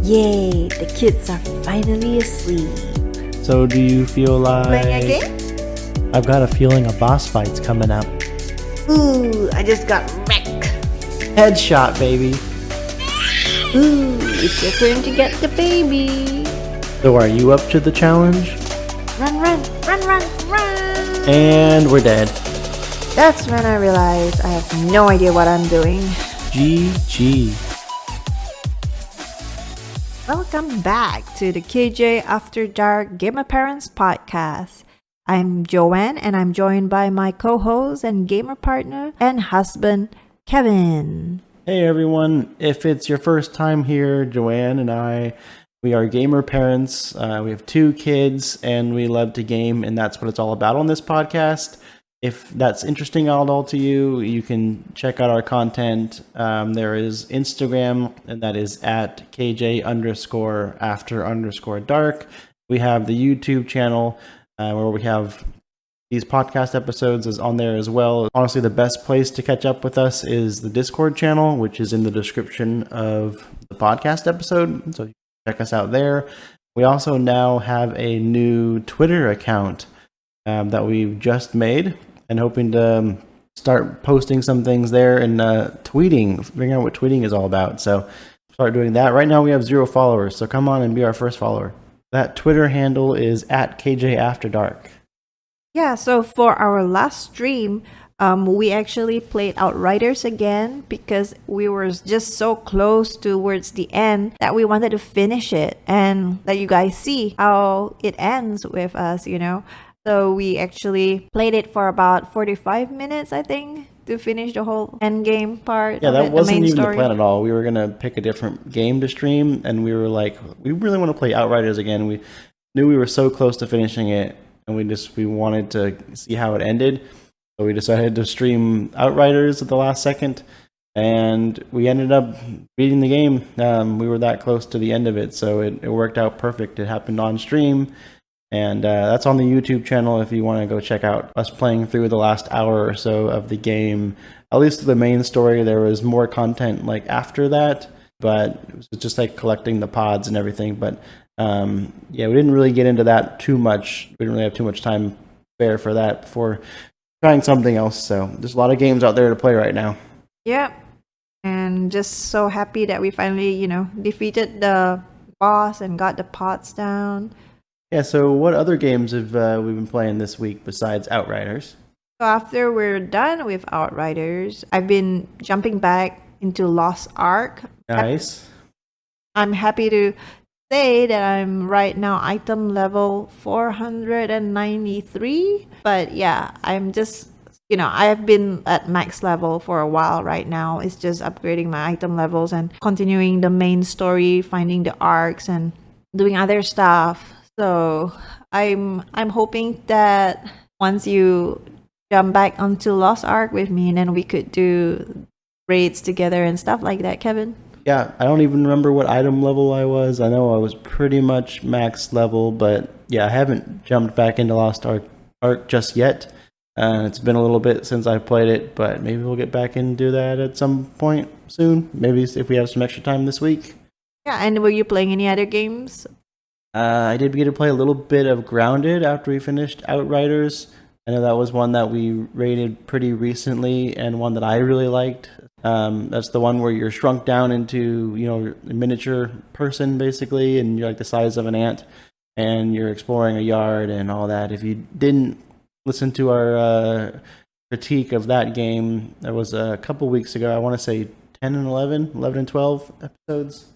Yay, the kids are finally asleep. So do you feel like... Playing a game? I've got a feeling a boss fight's coming up. Ooh, I just got wrecked. Headshot, baby. Ooh, it's your turn to get the baby. So are you up to the challenge? Run, run, run, run, run. And we're dead. That's when I realized I have no idea what I'm doing. GG. Welcome back to the KJ After Dark Gamer Parents podcast. I'm Joanne and I'm joined by my co-host and gamer partner and husband, Kevin. Hey everyone, if it's your first time here, Joanne and we are gamer parents. We have 2 kids and we love to game, and that's what it's all about on this podcast. If that's interesting at all to you, you can check out our content. There is Instagram, and that is at KJ_after_dark. We have the YouTube channel where we have these podcast episodes is on there as well. Honestly, the best place to catch up with us is the Discord channel, which is in the description of the podcast episode. So you can check us out there. We also now have a new Twitter account that we've just made, and hoping to start posting some things there and tweeting, figuring out what tweeting is all about. So start doing that. Right now we have 0 followers, so come on and be our first follower. That Twitter handle is at KJ After Dark. Yeah, so for our last stream, we actually played Outriders again because we were just so close towards the end that we wanted to finish it and let you guys see how it ends with us, you know. So we actually played it for about 45 minutes, I think, to finish the whole end game part. Yeah, that wasn't even story. the plan at all. We were going to pick a different game to stream, and we were like, we really want to play Outriders again. We knew we were so close to finishing it, and we wanted to see how it ended. So we decided to stream Outriders at the last second, and we ended up beating the game. We were that close to the end of it, so it worked out perfect. It happened on stream. And that's on the YouTube channel if you want to go check out us playing through the last hour or so of the game. At least the main story, there was more content like after that, but it was just like collecting the pods and everything. But yeah, we didn't really get into that too much. We didn't really have too much time spare for that before trying something else. So there's a lot of games out there to play right now. Yep. And just so happy that we finally, defeated the boss and got the pods down. Yeah, so what other games have we been playing this week besides Outriders? So after we're done with Outriders, I've been jumping back into Lost Ark. Nice. I'm happy to say that I'm right now item level 493. But yeah, I'm just, I have been at max level for a while right now. It's just upgrading my item levels and continuing the main story, finding the arcs and doing other stuff. So I'm hoping that once you jump back onto Lost Ark with me, and then we could do raids together and stuff like that, Kevin. Yeah, I don't even remember what item level I was. I know I was pretty much max level, but yeah, I haven't jumped back into Lost Ark just yet. It's been a little bit since I played it, but maybe we'll get back and do that at some point soon. Maybe if we have some extra time this week. Yeah, and were you playing any other games? I did get to play a little bit of Grounded after we finished Outriders. I know that was one that we rated pretty recently and one that I really liked. That's the one where you're shrunk down into, a miniature person basically, and you're like the size of an ant, and you're exploring a yard and all that. If you didn't listen to our critique of that game, that was a couple weeks ago. I want to say 10 and 11 and 12 episodes.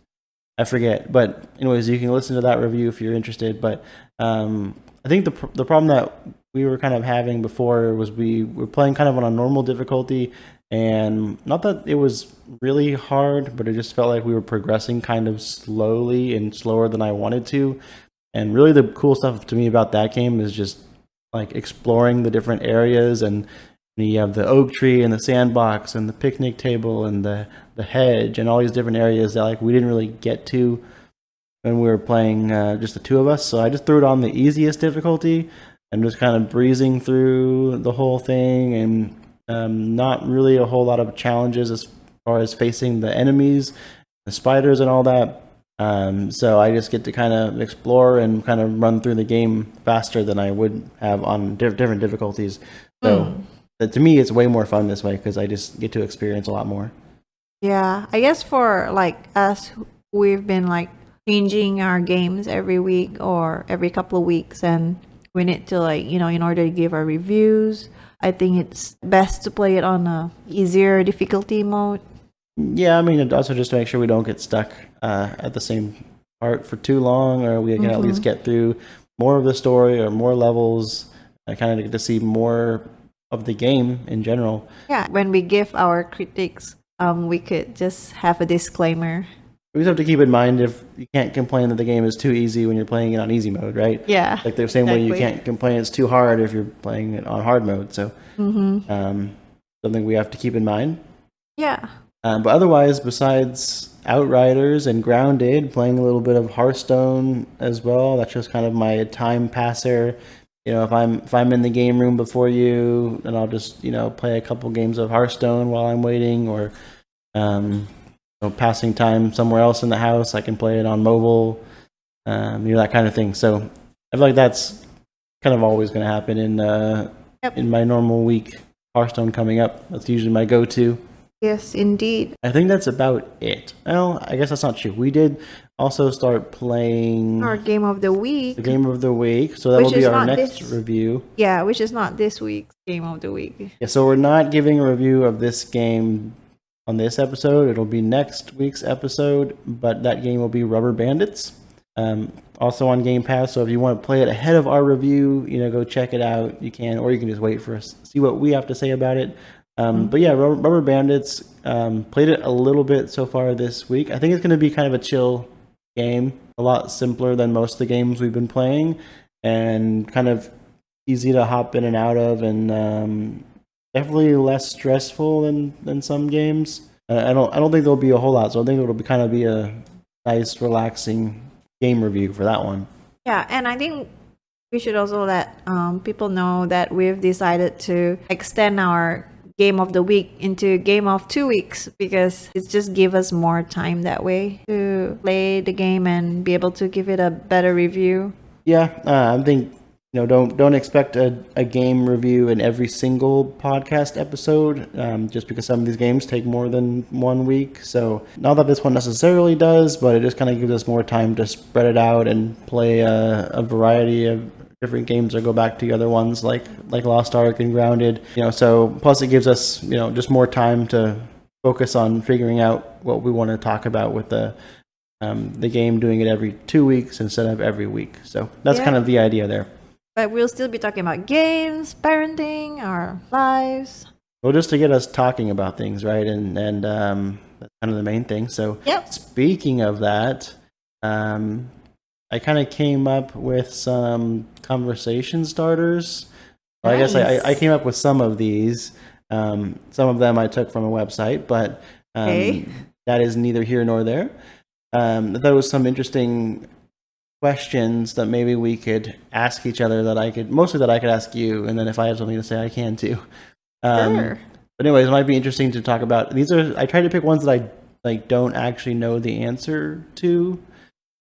I forget, but anyways, you can listen to that review if you're interested. But I think the problem that we were kind of having before was we were playing kind of on a normal difficulty, and not that it was really hard, but it just felt like we were progressing kind of slowly and slower than I wanted to. And really the cool stuff to me about that game is just like exploring the different areas, and you have the oak tree and the sandbox and the picnic table and the hedge and all these different areas that like we didn't really get to when we were playing just the 2 of us. So I just threw it on the easiest difficulty and just kind of breezing through the whole thing, and not really a whole lot of challenges as far as facing the enemies, the spiders and all that. So I just get to kind of explore and kind of run through the game faster than I would have on different difficulties. So to me, it's way more fun this way because I just get to experience a lot more. Yeah, I guess for like us, we've been like changing our games every week or every couple of weeks, and we need to like, in order to give our reviews, I think it's best to play it on a easier difficulty mode. Yeah, I mean, also just to make sure we don't get stuck at the same part for too long, or we can at least get through more of the story or more levels. I kind of get to see more of the game in general. Yeah, when we give our critiques, we could just have a disclaimer. We just have to keep in mind if you can't complain that the game is too easy when you're playing it on easy mode, right? Yeah, like the same way you can't complain it's too hard if you're playing it on hard mode. So something we have to keep in mind. Yeah. But otherwise, besides Outriders and Grounded, playing a little bit of Hearthstone as well. That's just kind of my time passer. If I'm in the game room before you, then I'll just play a couple games of Hearthstone while I'm waiting, or passing time somewhere else in the house. I can play it on mobile, that kind of thing. So I feel like that's kind of always going to happen in my normal week. Hearthstone coming up. That's usually my go-to. Yes, indeed. I think that's about it. Well, I guess that's not true. We did also start playing our game of the week. The game of the week. So that will be our next review. Yeah, which is not this week's game of the week. Yeah, so we're not giving a review of this game on this episode. It'll be next week's episode, but that game will be Rubber Bandits. Also on Game Pass. So if you want to play it ahead of our review, go check it out. You can, or you can just wait for us, see what we have to say about it. But yeah, Rubber Bandits, played it a little bit so far this week. I think it's going to be kind of a chill game, a lot simpler than most of the games we've been playing, and kind of easy to hop in and out of, and definitely less stressful than some games. I don't think there'll be a whole lot, so I think it'll be a nice, relaxing game review for that one. Yeah, and I think we should also let people know that we've decided to extend our game of the week into game of 2 weeks, because it's just give us more time that way to play the game and be able to give it a better review. Yeah, I think don't expect a game review in every single podcast episode, just because some of these games take more than 1 week. So not that this one necessarily does, but it just kind of gives us more time to spread it out and play a variety of different games, or go back to the other ones like Lost Ark and Grounded. So plus it gives us just more time to focus on figuring out what we want to talk about with the game, doing it every 2 weeks instead of every week. So that's kind of the idea there. But we'll still be talking about games, parenting, our lives. Well, just to get us talking about things, right? And that's kind of the main thing. So Speaking of that, I kind of came up with some conversation starters. Nice. I guess I came up with some of these. Some of them I took from a website, but that is neither here nor there. I thought it was some interesting questions that maybe we could ask each other, that I could ask you, and then if I have something to say, I can too. Sure. But anyways, it might be interesting to talk about. I tried to pick ones that I don't actually know the answer to.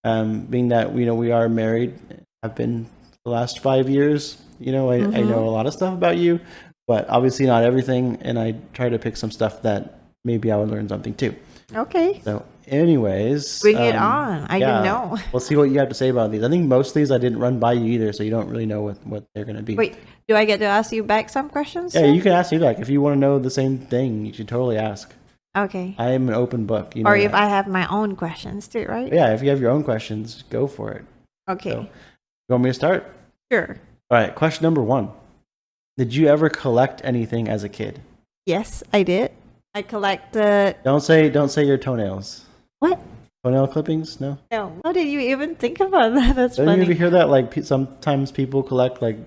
Being that we are married, I've been the last 5 years. I know a lot of stuff about you, but obviously not everything. And I try to pick some stuff that maybe I would learn something too. Okay. So, anyways, bring it on. I didn't know. We'll see what you have to say about these. I think most of these I didn't run by you either, so you don't really know what they're going to be. Wait, do I get to ask you back some questions? Yeah, you can ask me back if you want to know the same thing. You should totally ask. Okay. I am an open book. Or if I have my own questions too, right? Yeah, if you have your own questions, go for it. Okay. So, you want me to start? Sure. All right, question number 1. Did you ever collect anything as a kid? Yes, I did. I collected... Don't say your toenails. What? Toenail clippings? No? No. How did you even think about that? That's funny. Don't you ever hear that? Like, sometimes people collect, like,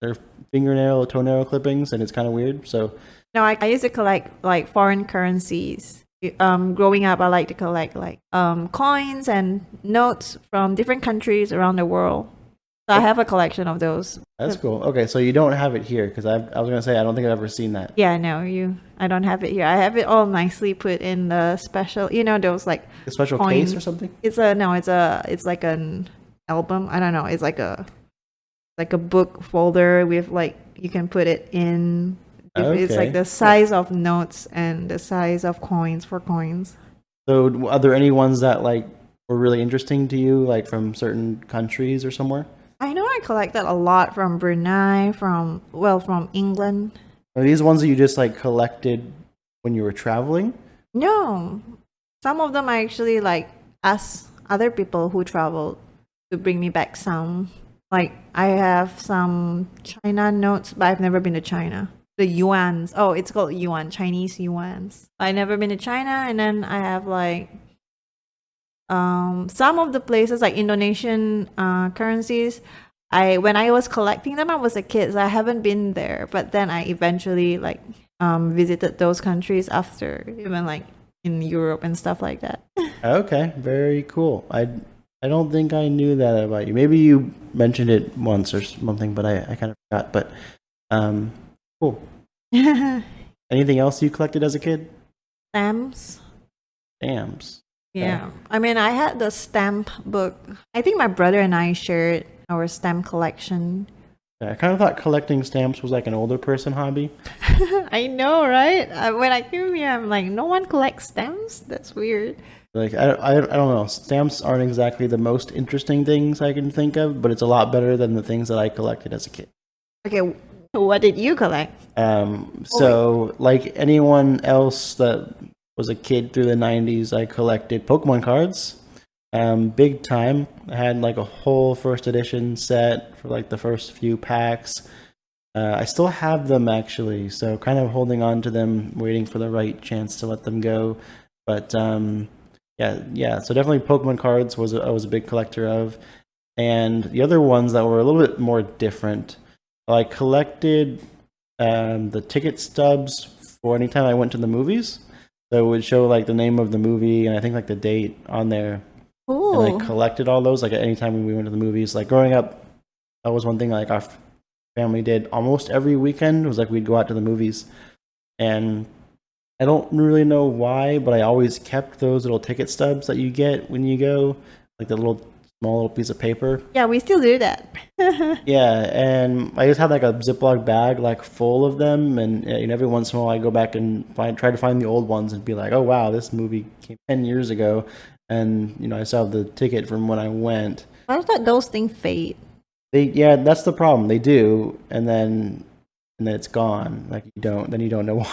their fingernail or toenail clippings, and it's kind of weird, so... No, I used to collect like foreign currencies. Growing up, I like to collect like coins and notes from different countries around the world. So I have a collection of those. That's cool. Okay, so you don't have it here because I was gonna say I don't think I've ever seen that. Yeah, no, I don't have it here. I have it all nicely put in the special, those like A special coins. case or something? It's like an album. I don't know. It's like a book folder with like you can put it in. It's like Okay. the size of notes and the size of coins for coins. So are there any ones that like were really interesting to you, like from certain countries or somewhere? I know I collected a lot from Brunei, from England. Are these ones that you just like collected when you were traveling? No, some of them I actually like ask other people who traveled to bring me back some. Like I have some China notes, but I've never been to China. The yuans. Oh, it's called yuan, Chinese yuans. I've never been to China, and then I have like some of the places like Indonesian currencies. When I was collecting them, I was a kid, so I haven't been there. But then I eventually like visited those countries after, even like in Europe and stuff like that. Okay, very cool. I don't think I knew that about you. Maybe you mentioned it once or something, but I kind of forgot. But cool. Anything else you collected as a kid? Stamps. Stamps. Yeah. I mean, I had the stamp book. I think my brother and I shared our stamp collection. Yeah, I kind of thought collecting stamps was like an older person hobby. I know, right? When I came here, I'm like, no one collects stamps? That's weird. Like I don't know. Stamps aren't exactly the most interesting things I can think of, but it's a lot better than the things that I collected as a kid. Okay, what did you collect? So like anyone else that was a kid through the 90s, I collected Pokemon cards. Big time. I had like a whole first edition set for like the first few packs. I still have them actually, so kind of holding on to them, waiting for the right chance to let them go. But yeah. So definitely Pokemon cards I was a big collector of, and the other ones that were a little bit more different. I collected the ticket stubs for anytime I went to the movies. So it would show like the name of the movie and I think like the date on there. Cool. And I collected all those like at any time we went to the movies. Like growing up, that was one thing like our family did almost every weekend. It was like we'd go out to the movies, and I don't really know why, but I always kept those little ticket stubs that you get when you go, like the small little piece of paper. Yeah, we still do that. Yeah, and I just had like a Ziploc bag like full of them, and every once in a while I go back and try to find the old ones and be like, oh wow, this movie came 10 years ago, and I still have the ticket from when I went. I thought those things fade. Yeah, that's the problem. They do, and then it's gone. Like you don't know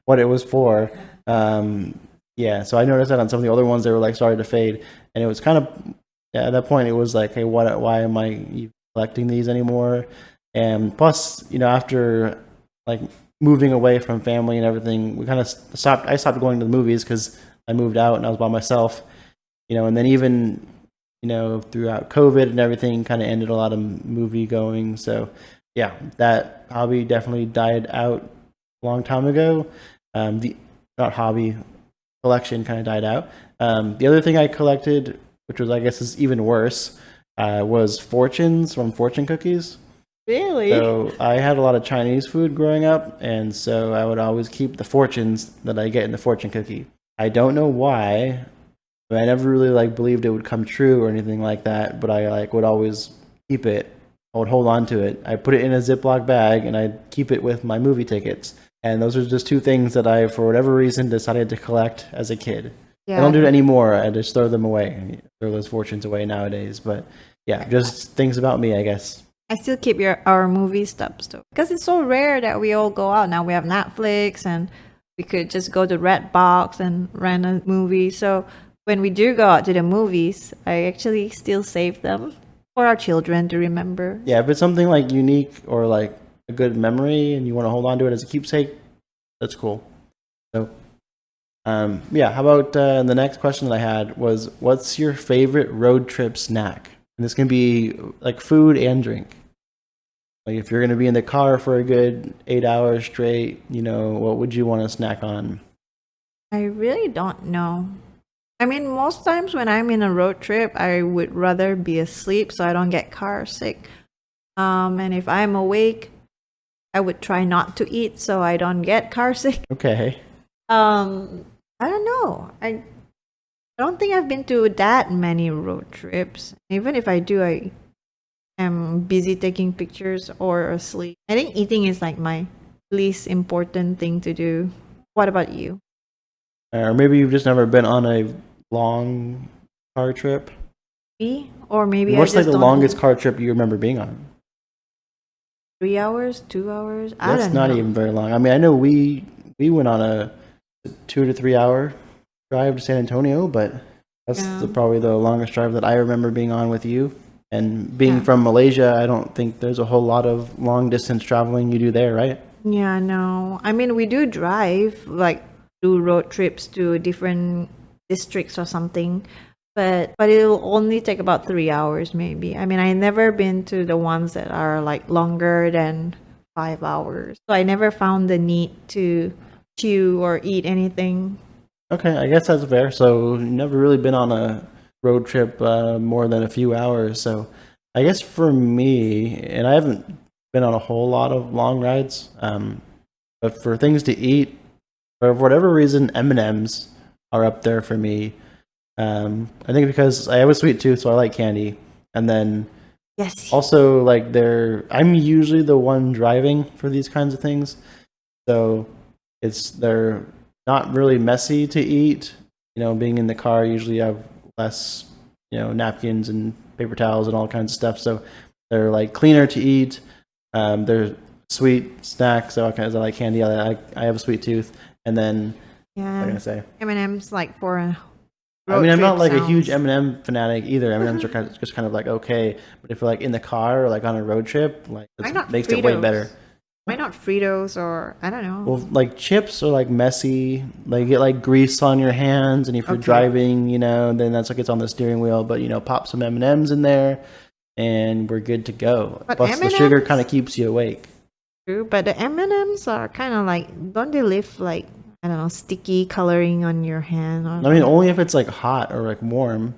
what it was for. Yeah, so I noticed that on some of the other ones they were like started to fade, and it was kind of at that point it was like, hey, why am I collecting these anymore? And plus, after like moving away from family and everything, we kind of stopped. I stopped going to the movies because I moved out and I was by myself. And then even throughout COVID and everything, kind of ended a lot of movie going. So yeah, that hobby definitely died out a long time ago. The not hobby collection kind of died out. The other thing I collected, which was I guess is even worse, was fortunes from fortune cookies. Really? So I had a lot of Chinese food growing up, and so I would always keep the fortunes that I get in the fortune cookie. I don't know why. I never really like believed it would come true or anything like that, but I like would always keep it. I would hold on to it. I put it in a Ziploc bag and I'd keep it with my movie tickets. And those are just two things that I, for whatever reason, decided to collect as a kid. Yeah. I don't do it anymore. I just throw them away. Throw those fortunes away nowadays. But yeah, just things about me, I guess. I still keep our movie stubs though, because it's so rare that we all go out. Now we have Netflix and we could just go to Redbox and rent a movie. So when we do go out to the movies, I actually still save them for our children to remember. Yeah, if it's something like unique or like a good memory and you want to hold on to it as a keepsake, that's cool. So, yeah, how about the next question that I had was, what's your favorite road trip snack? And this can be like food and drink. Like if you're going to be in the car for a good 8 hours straight, what would you want to snack on? I really don't know. I mean, most times when I'm in a road trip, I would rather be asleep so I don't get car sick. And if I'm awake, I would try not to eat so I don't get car sick. Okay. I don't know. I don't think I've been to that many road trips. Even if I do, I am busy taking pictures or asleep. I think eating is like my least important thing to do. What about you? Or maybe you've just never been on a long car trip. Me? Or maybe I What's like just the don't longest know. car trip you remember being on? 3 hours, 2 hours? I That's don't not know. even very long. I mean, I know we went on a 2 to 3 hour drive to San Antonio, but that's Yeah. probably the longest drive that I remember being on with you. And being Yeah. from Malaysia, I don't think there's a whole lot of long distance traveling you do there, right? Yeah, no. I mean, we do drive, like do road trips to different districts or something, but it'll only take about 3 hours maybe. I mean, I never been to the ones that are like longer than 5 hours. So I never found the need to chew or eat anything. Okay, I guess that's fair. So you've never really been on a road trip more than a few hours. So I guess for me, and I haven't been on a whole lot of long rides, but for things to eat, for whatever reason, M&Ms are up there for me. I think because I have a sweet tooth, so I like candy, and then Yes. also like I'm usually the one driving for these kinds of things, so they're not really messy to eat. You know, being in the car, usually you have less, napkins and paper towels and all kinds of stuff. So they're like cleaner to eat. They're sweet snacks. So I like candy. I have a sweet tooth. And then what am I Yeah. gonna say? M&M's like for a I road mean, I'm not trip like a huge sounds. M&M fanatic either. M&Ms are just kind of like okay, but if you're like in the car or like on a road trip, like Why that not makes it way Fritos? better. Why not Fritos or I don't know. Well, like chips are like messy. Like you get like grease on your hands, and if you're Okay. driving, then that's what gets on the steering wheel. But pop some M&Ms in there, and we're good to go. But Plus, the sugar kind M&Ms? of keeps you awake. True, but the M&Ms are kind of like, don't they leave like, I don't know, sticky coloring on your hand or I mean, like only if it's like hot or like warm,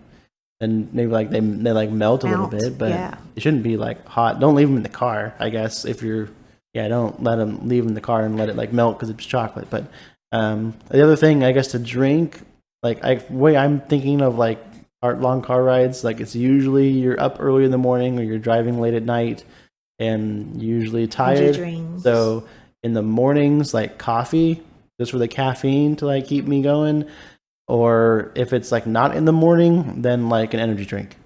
and maybe like they like melt a little melt? bit, but Yeah. it shouldn't be like hot. Don't leave them in the car, I guess. If you're, yeah, don't let them leave them in the car and let it like melt because it's chocolate. But the other thing, I guess, to drink, like way I'm thinking of like long car rides, like it's usually you're up early in the morning or you're driving late at night and usually Energy tired. drinks. So in the mornings, like coffee, just for the caffeine to like keep me going, or if it's like not in the morning, then like an energy drink.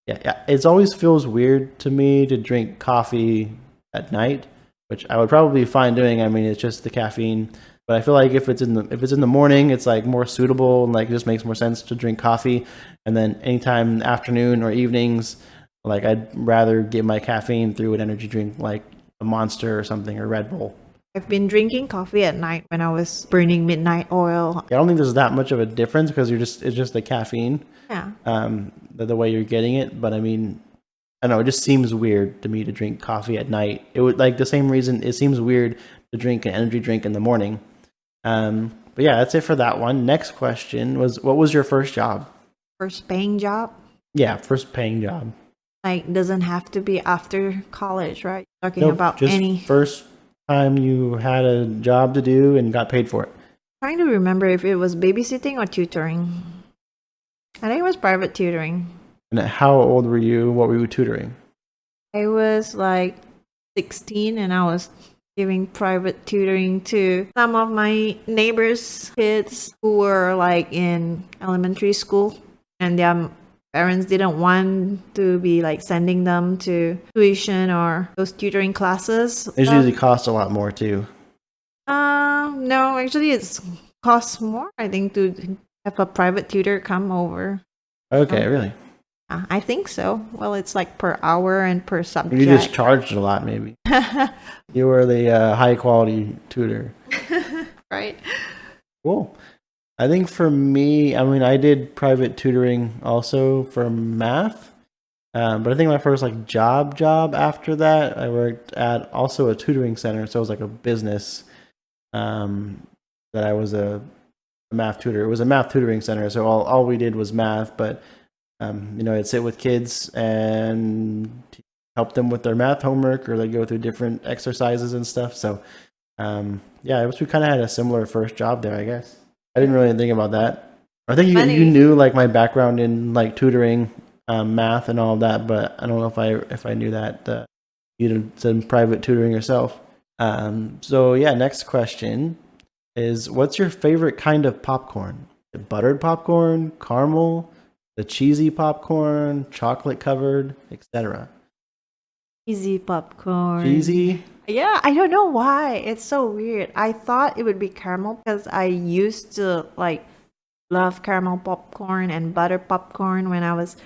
Yeah, it always feels weird to me to drink coffee at night, which I would probably be fine doing. I mean, it's just the caffeine, but I feel like if it's in the morning, it's like more suitable and like it just makes more sense to drink coffee. And then anytime afternoon or evenings, like I'd rather get my caffeine through an energy drink like a Monster or something or Red Bull. I've been drinking coffee at night when I was burning midnight oil. I don't think there's that much of a difference because it's just the caffeine, Yeah. the way you're getting it. But I mean, I don't know, it just seems weird to me to drink coffee at night. It would like the same reason it seems weird to drink an energy drink in the morning. But yeah, that's it for that one. Next question was, what was your first job? First paying job. Yeah, first paying job. Like, doesn't have to be after college, right? Talking Nope, about just any. first time you had a job to do and got paid for it. Trying to remember if it was babysitting or tutoring. I think it was private tutoring. And how old were you? What were you tutoring? I was like 16 and I was giving private tutoring to some of my neighbors' kids who were like in elementary school and their parents didn't want to be like sending them to tuition or those tutoring classes. It usually costs a lot more too. No, actually it's costs more, I think, to have a private tutor come over. Okay, really? I think so. Well, it's like per hour and per You subject. just charged a lot, maybe. You were the high quality tutor. Right. Cool. I think for me, I mean, I did private tutoring also for math, but I think my first like job after that, I worked at also a tutoring center, so it was like a business. That I was a math tutor. It was a math tutoring center, so all we did was math, but I'd sit with kids and help them with their math homework, or they go through different exercises and stuff. So yeah, I wish we kind of had a similar first job there, I guess. I didn't really think about that. I think you Funny. knew like my background in like tutoring, math and all of that, but I don't know if I knew that you did some private tutoring yourself. So yeah, next question is, what's your favorite kind of popcorn? The buttered popcorn, caramel, the cheesy popcorn, chocolate covered, etc. Easy popcorn. Cheesy? Yeah, I don't know why. It's so weird. I thought it would be caramel because I used to like love caramel popcorn and butter popcorn when I was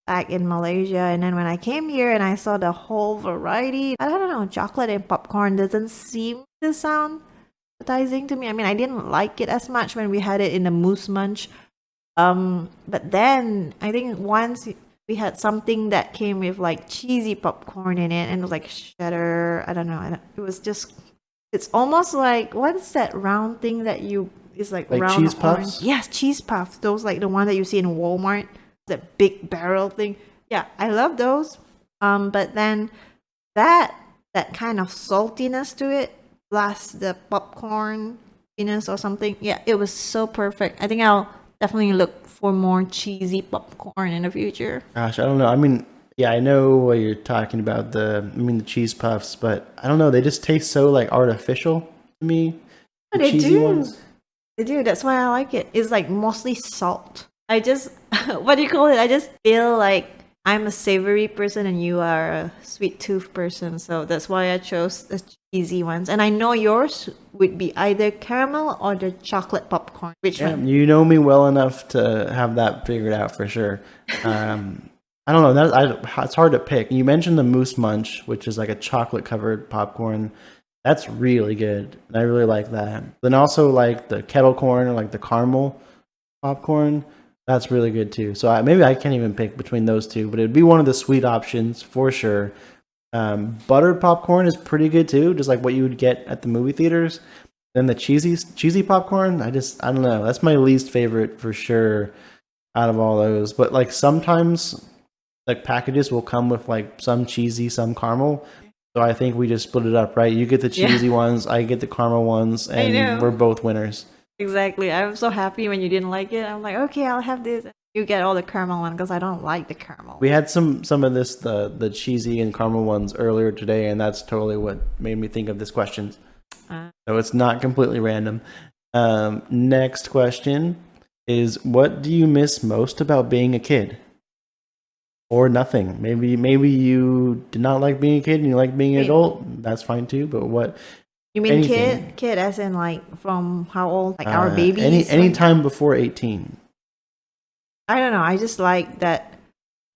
back in Malaysia. And then when I came here and I saw the whole variety, I don't know, chocolate and popcorn doesn't seem to sound appetizing to me. I mean, I didn't like it as much when we had it in the Moose Munch. But then I think once we had something that came with like cheesy popcorn in it and it was like cheddar. I don't know. It was just, it's almost like, what's that round thing that you, is like Like round cheese orange? puffs? Yes, cheese puffs. Those like the one that you see in Walmart, that big barrel thing. Yeah, I love those. But then that that kind of saltiness to it, plus the popcorn or something. Yeah, it was so perfect. I think I'll definitely look for more cheesy popcorn in the future. Gosh, I don't know. I mean, yeah, I know what you're talking about. The cheese puffs, but I don't know. They just taste so like artificial to me. The They cheesy do. ones. They do. That's why I like it. It's like mostly salt. I just, what do you call it? I just feel like I'm a savory person and you are a sweet tooth person. So that's why I chose the cheesy ones. And I know yours would be either caramel or the chocolate popcorn. Which Yeah, one? you know me well enough to have that figured out for sure. I don't know. It's hard to pick. You mentioned the Moose Munch, which is like a chocolate covered popcorn. That's really good. I really like that. Then also like the kettle corn or like the caramel popcorn. That's really good too. So maybe I can't even pick between those two, but it'd be one of the sweet options for sure. Buttered popcorn is pretty good too, just like what you would get at the movie theaters. Then the cheesy popcorn, I don't know. That's my least favorite for sure out of all those. But like sometimes like packages will come with like some cheesy, some caramel. So I think we just split it up, right? You get the Yeah, cheesy ones, I get the caramel ones, I and we're know. both winners. Exactly. I'm so happy when you didn't like it. I'm like, okay, I'll have this. You get all the caramel one because I don't like the caramel. We had some of this the cheesy and caramel ones earlier today, and that's totally what made me think of this question. Uh, So it's not completely random. Next question is, what do you miss most about being a kid? Or nothing. Maybe you did not like being a kid and you like being an Wait, adult. That's fine too. But what you mean anything? kid as in like from how old? Like our babies? Any time before 18. I don't know. I just like that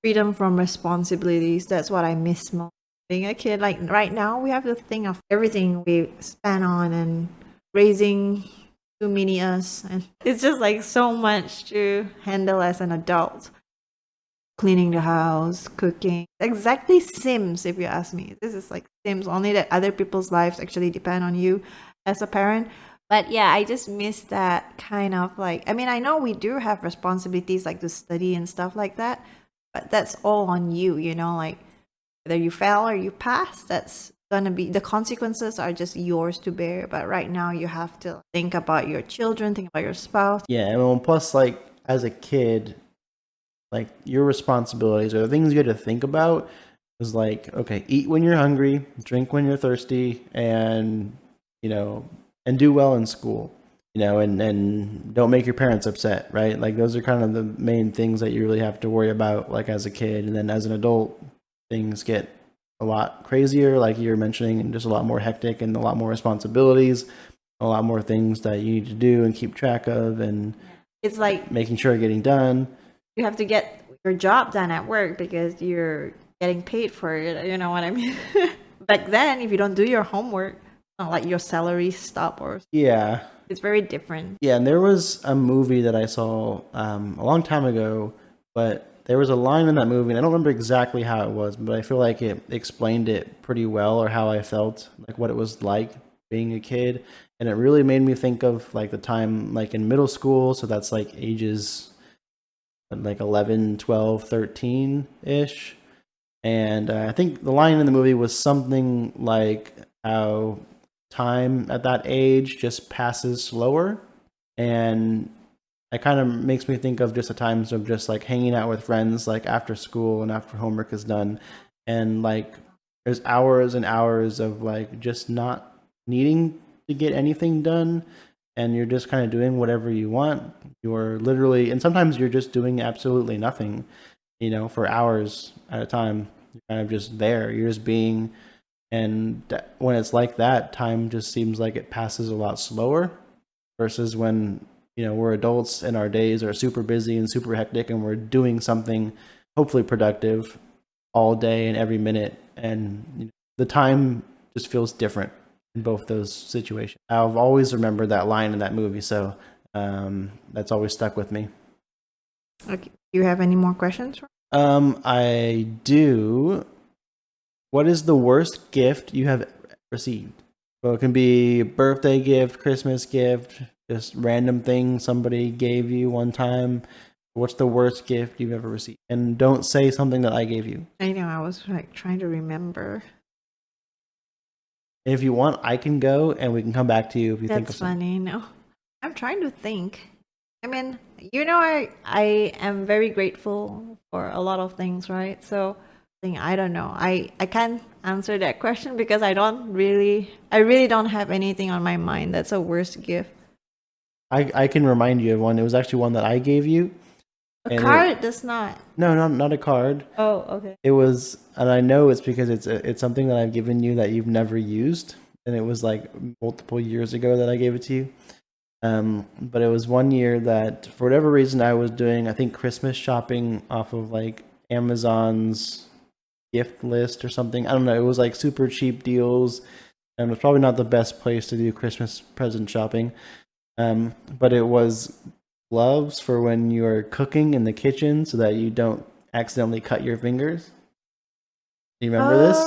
freedom from responsibilities. That's what I miss most. Being a kid, like right now, we have to think of everything we spend on and raising too many us, and it's just like so much to handle as an adult. Cleaning the house, cooking, exactly Sims. If you ask me, this is like Sims. Only that other people's lives actually depend on you as a parent. But yeah, I just miss that kind of like. I mean, I know we do have responsibilities like to study and stuff like that, but that's all on you. You know, like whether you fail or you pass, that's gonna be the consequences are just yours to bear. But right now, you have to think about your children, think about your spouse. Yeah, and well, plus like as a kid, like your responsibilities or the things you had to think about was like, okay, eat when you're hungry, drink when you're thirsty, and and do well in school. And don't make your parents upset, right? Like those are kind of the main things that you really have to worry about, like as a kid. And then as an adult, things get a lot crazier, like you were mentioning, and just a lot more hectic and a lot more responsibilities, a lot more things that you need to do and keep track of, and It's like making sure you're getting done. you have to get your job done at work because you're getting paid for it. You know what I mean? Back then, if you don't do your homework, not like your salary stop or Yeah. it's very different. Yeah, and there was a movie that I saw a long time ago, but there was a line in that movie, and I don't remember exactly how it was, but I feel like it explained it pretty well, or how I felt, like what it was like being a kid. And it really made me think of like the time like in middle school, so that's like ages like 11, 12, 13 ish. And I think the line in the movie was something like how time at that age just passes slower. And it kind of makes me think of just the times of just like hanging out with friends, like after school and after homework is done. And like there's hours and hours of like just not needing to get anything done. And you're just kind of doing whatever you want. You're literally, and sometimes you're just doing absolutely nothing, for hours at a time. You're kind of just there. You're just being, and when it's like that, time just seems like it passes a lot slower versus when, we're adults and our days are super busy and super hectic and we're doing something hopefully productive all day and every minute. And the time just feels different in both those situations. I've always remembered that line in that movie. So that's always stuck with me. Okay. Do you have any more questions? I do. What is the worst gift you have received? Well, it can be a birthday gift, Christmas gift, just random thing somebody gave you one time. What's the worst gift you've ever received? And don't say something that I gave you. I know, I was like trying to remember. And if you want, I can go and we can come back to you if you think of something. That's funny. No, I'm trying to think. I mean, I am very grateful for a lot of things, right? So I don't know. I can't answer that question because I really don't have anything on my mind that's a worst gift. I can remind you of one. It was actually one that I gave you. A card does not. No, not a card. Oh, okay. It was, and I know it's because it's something that I've given you that you've never used, and it was like multiple years ago that I gave it to you. But it was one year that for whatever reason I was doing, I think Christmas shopping off of like Amazon's gift list or something. I don't know. It was like super cheap deals, and it was probably not the best place to do Christmas present shopping. But it was gloves for when you're cooking in the kitchen so that you don't accidentally cut your fingers. Do you remember this?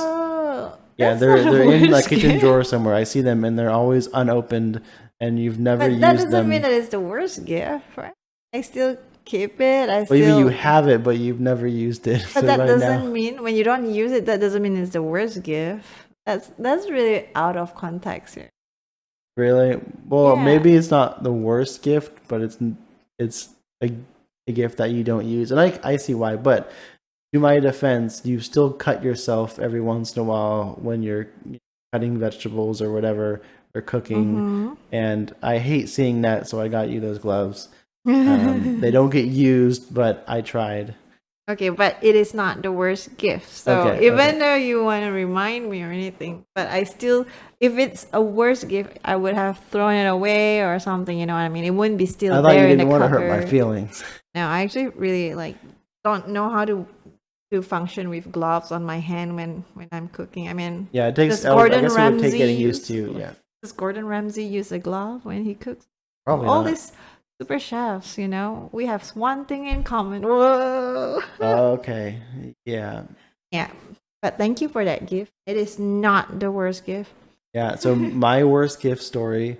Yeah, they're in the kitchen drawer somewhere. I see them and they're always unopened and you've never used them. That doesn't mean that it's the worst gift, right? I still keep it. Maybe you have it, but you've never used it. But so that doesn't mean when you don't use it, that doesn't mean it's the worst gift. That's really out of context here. Really? Well, maybe it's not the worst gift, but it's a gift that you don't use. And I see why, but to my defense, you still cut yourself every once in a while when you're cutting vegetables or whatever, or cooking. And I hate seeing that, so I got you those gloves. They don't get used, but I tried. Okay, but it is not the worst gift. So even though you want to remind me or anything, but I still, if it's a worst gift, I would have thrown it away or something. You know what I mean? It wouldn't be still there in the cupboard. I thought you didn't want to hurt my feelings. No, I actually really don't know how to function with gloves on my hand when I'm cooking. I mean, yeah, it takes. I guess it would take getting used to. Yeah. Does Gordon Ramsay use a glove when he cooks? Probably all not. These super chefs, we have one thing in common. Whoa. Okay. Yeah. Yeah. But thank you for that gift. It is not the worst gift. Yeah. So my worst gift story,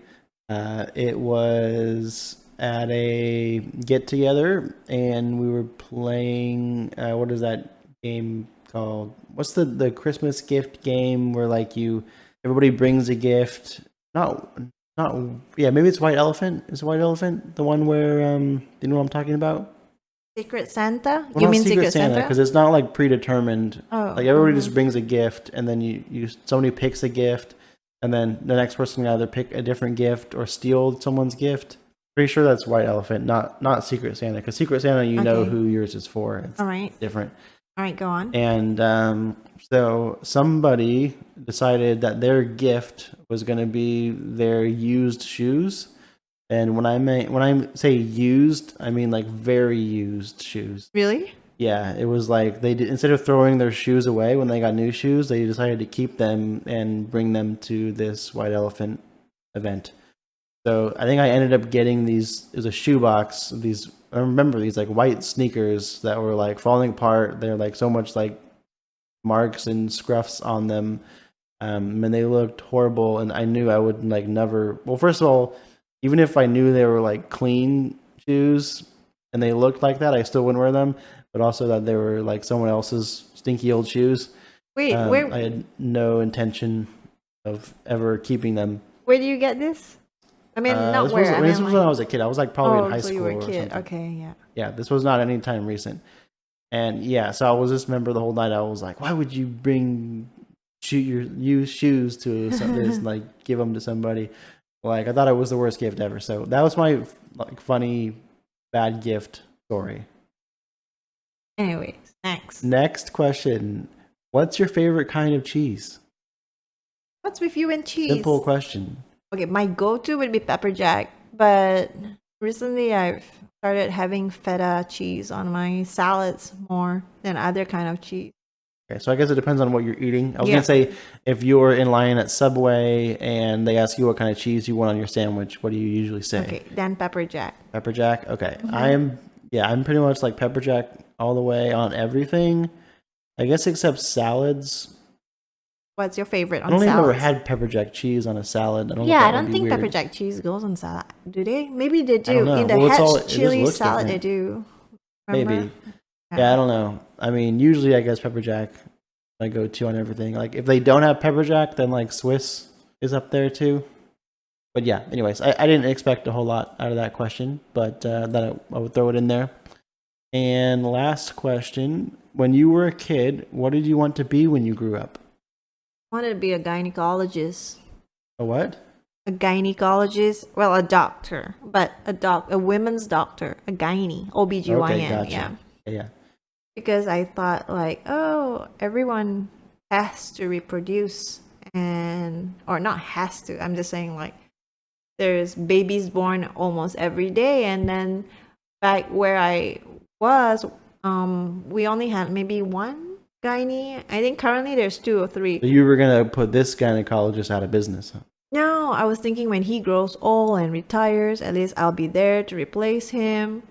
it was at a get together and we were playing, what is that game called? What's the Christmas gift game where everybody brings a gift? Maybe it's White Elephant. Is White Elephant the one where you know what I'm talking about? Secret Santa? You mean Secret Santa? Because it's not predetermined. Everybody just brings a gift, and then somebody picks a gift, and then the next person can either pick a different gift or steal someone's gift. Pretty sure that's White Elephant, not Secret Santa. Because Secret Santa, know who yours is for. It's all right. Different. All right, go on. And so somebody decided that their gift was going to be their used shoes. And when I say used, I mean very used shoes. Really? Yeah, it was instead of throwing their shoes away when they got new shoes, they decided to keep them and bring them to this White Elephant event. So I think I ended up getting these. It was a shoebox. I remember these white sneakers that were falling apart. They're so much marks and scruffs on them, and they looked horrible. And I knew I would never. Well, first of all, even if I knew they were clean shoes and they looked like that, I still wouldn't wear them. But also that they were someone else's stinky old shoes. Wait, I had no intention of ever keeping them. where do you get this? I mean, not This where. was when I was a kid. I was like probably in high so school you were a or kid. something. Okay, yeah. Yeah, this was not any time recent. And yeah, so I was just remember the whole night. I was like, why would you bring your used shoes to this, like give them to somebody? Like I thought it was the worst gift ever. So that was my like funny bad gift story. Anyways, Next question. What's your favorite kind of cheese? what's with you and cheese? Simple question. Okay, my go-to would be pepper jack, but recently I've started having feta cheese on my salads more than other kind of cheese. Okay, so I guess it depends on what you're eating. I was Yeah. gonna say if you're in line at Subway and they ask you what kind of cheese you want on your sandwich, what do you usually say? Okay, then pepper jack. Pepper jack. Okay, Mm-hmm. I'm pretty much like pepper jack all the way on everything. I guess except salads. What's your favorite I on don't think I've ever salads? had pepper jack cheese on a salad. I don't. Yeah, know I if that would don't be think weird. pepper jack cheese goes on salad. Do they? Maybe they don't do. know. In the Well, it hedge just chili looks salad, they different. do. Remember? Maybe. Yeah, I don't know. I mean, usually I guess pepper jack I go to on everything. Like if they don't have pepper jack, then like Swiss is up there too. But yeah, anyways, I didn't expect a whole lot out of that question, but that I would throw it in there. And last question: when you were a kid, what did you want to be when you grew up? I wanted to be a gynecologist. A what? A gynecologist, well, a doctor, but a women's doctor, a gynae, OBGYN, Okay, gotcha. yeah. Yeah. Because I thought like, oh, everyone has to reproduce or not has to. I'm just saying like there's babies born almost every day, and then back where I was, we only had maybe one gynae. I think currently there's 2 or 3. So you were gonna put this gynecologist out of business, huh? No, I was thinking when he grows old and retires, at least I'll be there to replace him.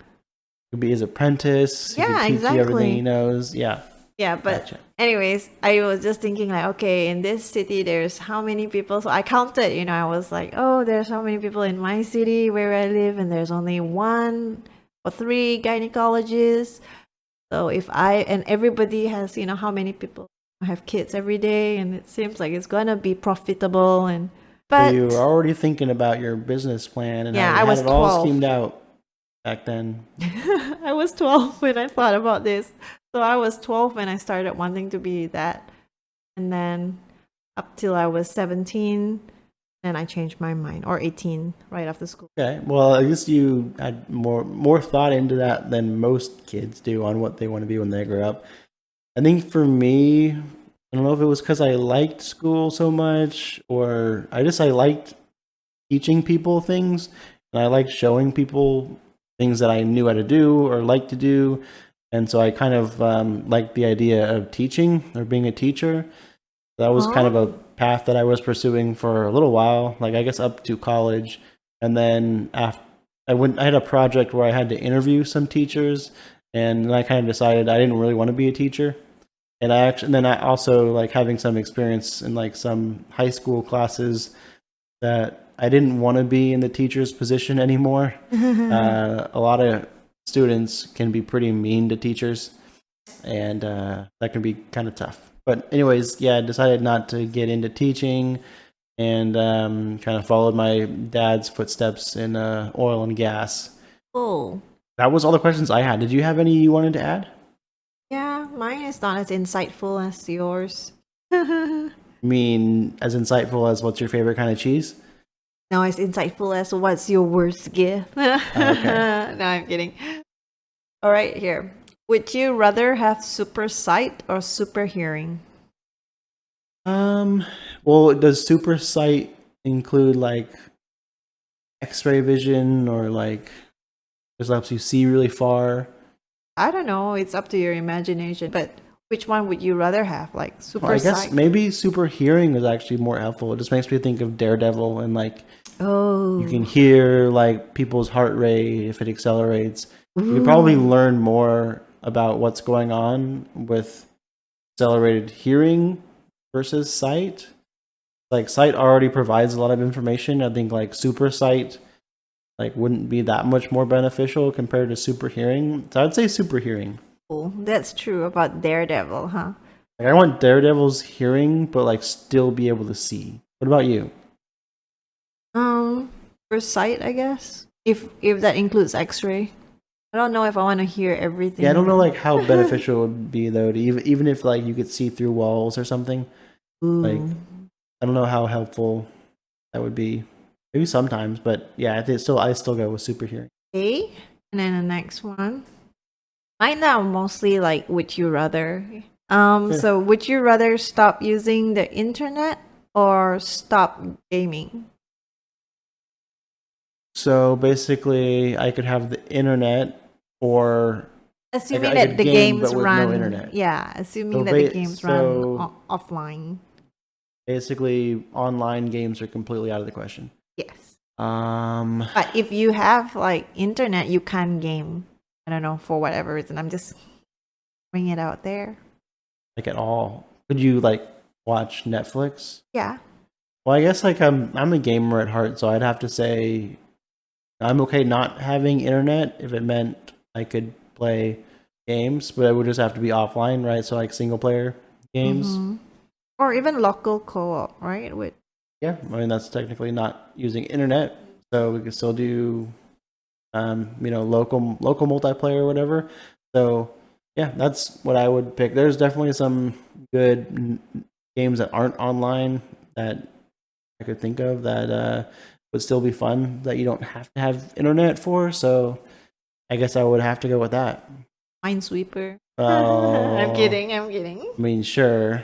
Could be his apprentice. He Yeah, could teach you everything exactly. he knows. Yeah. Yeah, but Gotcha. anyways, I was just thinking like, okay, in this city, there's how many people? So I counted, I was like, oh, there's how many people in my city where I live, and there's only 1 or 3 gynecologists. So and everybody has, how many people have kids every day, and it seems like it's gonna be profitable. So But you were already thinking about your business plan and yeah, how you I had was it all 12. schemed out back then. I was 12 when I thought about this. So I was 12 when I started wanting to be that. And then up till I was 17, then I changed my mind, or 18, right after school. Okay. Well, I guess you had more thought into that than most kids do on what they want to be when they grow up. I think for me, I don't know if it was because I liked school so much, or I liked teaching people things, and I liked showing people things that I knew how to do or liked to do. And so I kind of liked the idea of teaching or being a teacher. That was kind of a path that I was pursuing for a little while, like I guess up to college. And then after I had a project where I had to interview some teachers, and then I kind of decided I didn't really want to be a teacher. And then I also like having some experience in like some high school classes that I didn't want to be in the teacher's position anymore. A lot of students can be pretty mean to teachers, and that can be kind of tough. But anyways, yeah, I decided not to get into teaching, and kind of followed my dad's footsteps in oil and gas. Oh, That was all the questions I had. Did you have any you wanted to add? yeah, mine is not as insightful as yours. I mean, as insightful as what's your favorite kind of cheese? No, as insightful as what's your worst gift. Okay. No, I'm kidding. All right, here. Would you rather have super sight or super hearing? Well, does super sight include like X-ray vision, or like just helps you see really far? I don't know. It's up to your imagination. But which one would you rather have? Like super Well, I guess sight? maybe super hearing is actually more helpful. It just makes me think of Daredevil, and like Oh. you can hear like people's heart rate if it accelerates. You could probably learn more about what's going on with accelerated hearing versus sight. Like sight already provides a lot of information. I think like super sight like wouldn't be that much more beneficial compared to super hearing. So I'd say super hearing. That's true about Daredevil, huh? Like, I want Daredevil's hearing, but like still be able to see. What about you? For sight, I guess. If that includes X-ray, I don't know if I want to hear everything. Yeah, I don't know like how beneficial it would be though to even if like you could see through walls or something. Like Ooh. I don't know how helpful that would be. Maybe sometimes, but yeah, I still go with super hearing. Okay, and then the next one. Mine now mostly like would you rather. Sure. So would you rather stop using the internet or stop gaming? So basically, I could have the internet, or Assuming I that could the game but games with no run, internet. yeah, assuming that the games run offline. Basically, online games are completely out of the question. Yes. Um, But if you have like internet, you can game. I don't know for whatever reason. I'm just bring it out there. like at all. Could you like watch Netflix? Yeah. Well, I guess like I'm a gamer at heart, so I'd have to say I'm okay not having internet if it meant I could play games, but it would just have to be offline, right? So like single player games. Mm-hmm. Or even local co-op, right? With Yeah, I mean that's technically not using internet, so we could still do local multiplayer or whatever. So yeah, that's what I would pick. There's definitely some good games that aren't online that I could think of that would still be fun that you don't have to have internet for. So I guess I would have to go with that. Minesweeper. I'm Oh, kidding. I'm kidding. I mean, sure.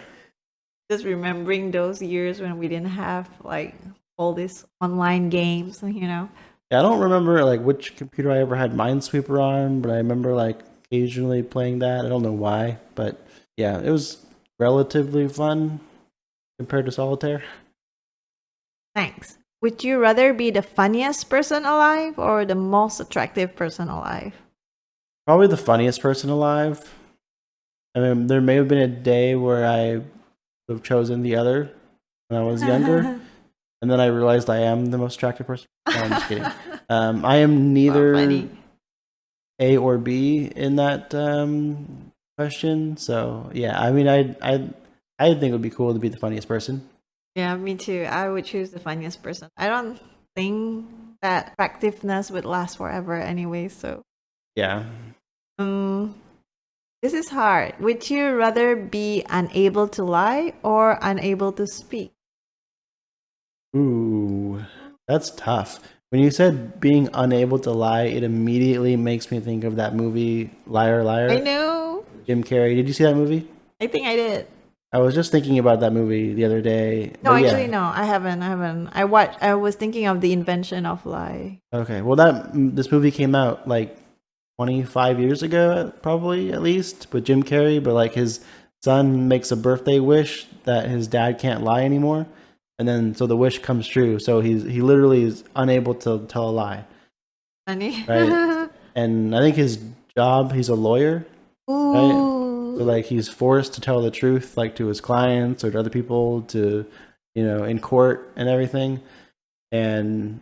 Just remembering those years when we didn't have like all these online games, you know. Yeah, I don't remember like which computer I ever had Minesweeper on, but I remember like occasionally playing that. I don't know why, but yeah, it was relatively fun compared to solitaire. Thanks. Would you rather be the funniest person alive or the most attractive person alive? Probably the funniest person alive. I mean, there may have been a day where I would have chosen the other when I was younger, and then I realized I am the most attractive person. No, I'm just kidding. I am Oh, neither funny. A or B in that question. So yeah, I mean, I think it would be cool to be the funniest person. Yeah, me too. I would choose the funniest person. I don't think that attractiveness would last forever anyway, so Yeah. um this is hard. Would you rather be unable to lie or unable to speak? Ooh, that's tough. When you said being unable to lie, it immediately makes me think of that movie Liar I Liar. know. Jim Carrey. Did you see that movie? I think I did. I was just thinking about that movie the other day. No, But actually, yeah. no, I haven't. I haven't. I was thinking of the invention of lie. Okay. Well, this movie came out like 25 years ago, probably at least, with Jim Carrey. But like his son makes a birthday wish that his dad can't lie anymore, and then so the wish comes true. So he literally is unable to tell a lie, Funny. right? And I think his job, he's a lawyer, right? So Ooh. like he's forced to tell the truth, like to his clients or to other people, to in court and everything. And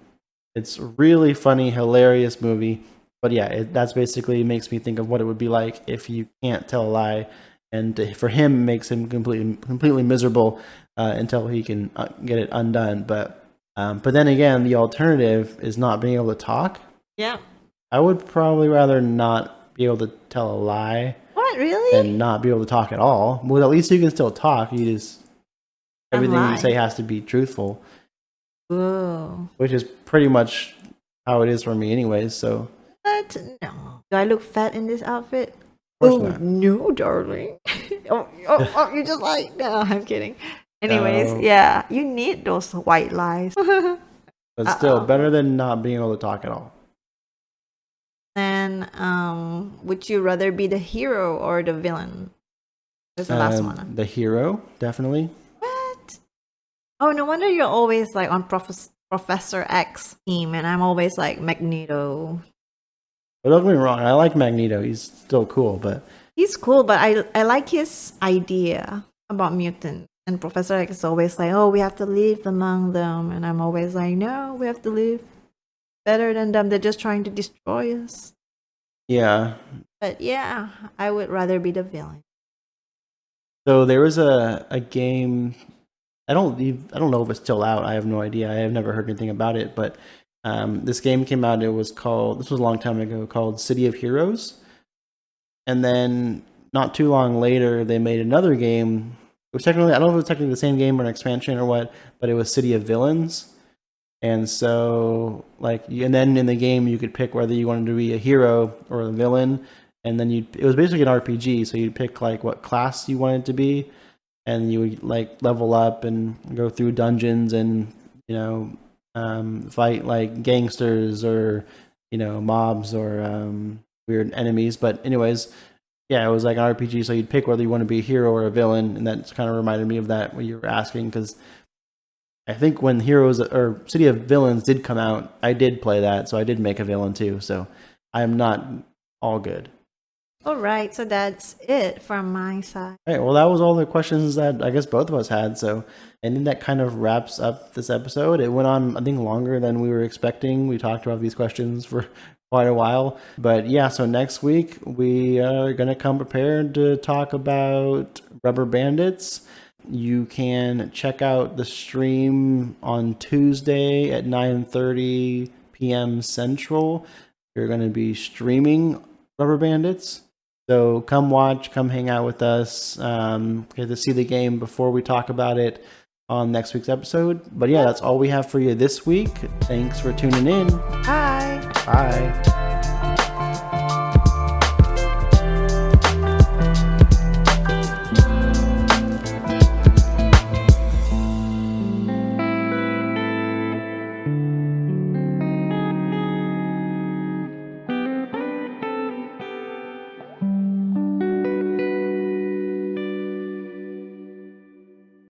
it's a really funny, hilarious movie. But yeah, that's basically makes me think of what it would be like if you can't tell a lie, and for him makes him completely miserable until he can get it undone. But then again, the alternative is not being able to talk. Yeah. I would probably rather not be able to tell a lie What, really? than not be able to talk at all. Well, at least you can still talk. You just And everything you say lie. has to be truthful, Ooh. which is pretty much how it is for me, anyways. So What? No. Do I look fat in this outfit? of course Oh, not. no, darling. You just like, no, I'm kidding. Anyways, No, yeah, you need those white lies. but still Uh-oh. better than not being able to talk at all. Then, would you rather be the hero or the villain? That's the last one. The hero, definitely. What? Oh, no wonder you're always like on Professor X team, and I'm always like Magneto. But don't get me wrong, I like Magneto. He's still cool, but He's cool, but I like his idea about mutants. And Professor X is always like, oh, we have to live among them. And I'm always like, no, we have to live better than them. They're just trying to destroy us. yeah. But yeah, I would rather be the villain. So there was a game. I don't know if it's still out. I have no idea. I have never heard anything about it. But this game came out. This was a long time ago, called City of Heroes. And then not too long later, they made another game. It was technically, I don't know if it was technically the same game or an expansion or what, but it was City of Villains. And so, and then in the game, you could pick whether you wanted to be a hero or a villain. And then it was basically an RPG. So you'd pick what class you wanted to be, and you would level up and go through dungeons and fight gangsters or mobs or weird enemies. But anyways, yeah, it was like an RPG. So you'd pick whether you want to be a hero or a villain, and that kind of reminded me of that when you were asking, because I think when Heroes or City of Villains did come out, I did play that, so I did make a villain too. So I am not all good. All right, so that's it from my side. All right, well, that was all the questions that I guess both of us had. So I think that kind of wraps up this episode. It went on, I think, longer than we were expecting. We talked about these questions for quite a while. But yeah, so next week we are going to come prepared to talk about Rubber Bandits. You can check out the stream on Tuesday at 9:30 p.m. Central. We're going to be streaming Rubber Bandits. So come watch, come hang out with us. Get to see the game before we talk about it on next week's episode. But yeah, that's all we have for you this week. Thanks for tuning in. Bye. Bye.